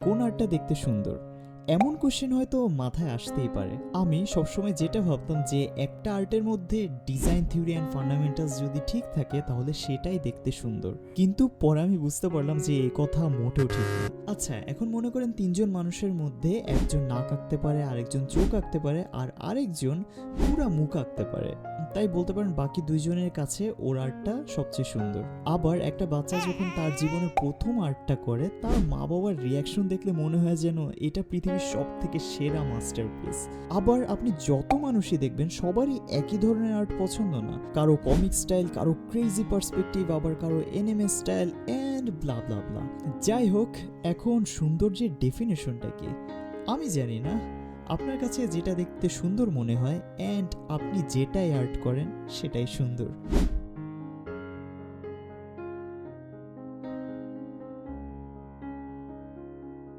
কোন আর্টটা দেখতে সুন্দর? এমন কোশ্চেন হয়তো মাথায় আসতেই পারে। আমি সবসময় যেটা ভাবতাম যে একটা আর্টের মধ্যে ডিজাইন থিওরি অ্যান্ড ফান্ডামেন্টালস যদি ঠিক থাকে তাহলে সেটাই দেখতে সুন্দর। কিন্তু পরে আমি বুঝতে পারলাম যে এই কথা মোটেও ঠিক না। আচ্ছা, এখন মনে করেন তিনজন মানুষের মধ্যে একজন নাক আঁকতে পারে, আরেকজন চোখ আঁকতে পারে, আর আরেকজন পুরা মুখ আঁকতে পারে। তাই বলতে পারেন বাকি দুইজনের কাছে ওর আর্টটা সবচেয়ে সুন্দর। আবার একটা বাচ্চা যখন তার জীবনের প্রথম আর্টটা করে, তার মা বাবার রিয়াকশন দেখলে মনে হয় যেন এটা পৃথিবীর সব থেকে সেরা মাস্টারপিস। আবার আপনি যত মানুষই দেখবেন সবারই একই ধরনের আর্ট পছন্দ না। কারো কমিক স্টাইল, কারো ক্রেজি পার্সপেক্টিভ, আবার কারো এনিমে স্টাইল এন্ড ব্লা ব্লা ব্লা। যাই হোক, এখন সৌন্দর্যের ডেফিনেশনটা কি আমি জানি না। আপনার কাছে যেটা দেখতে সুন্দর মনে হয় অ্যান্ড আপনি যেটাই আর্ট করেন সেটাই সুন্দর।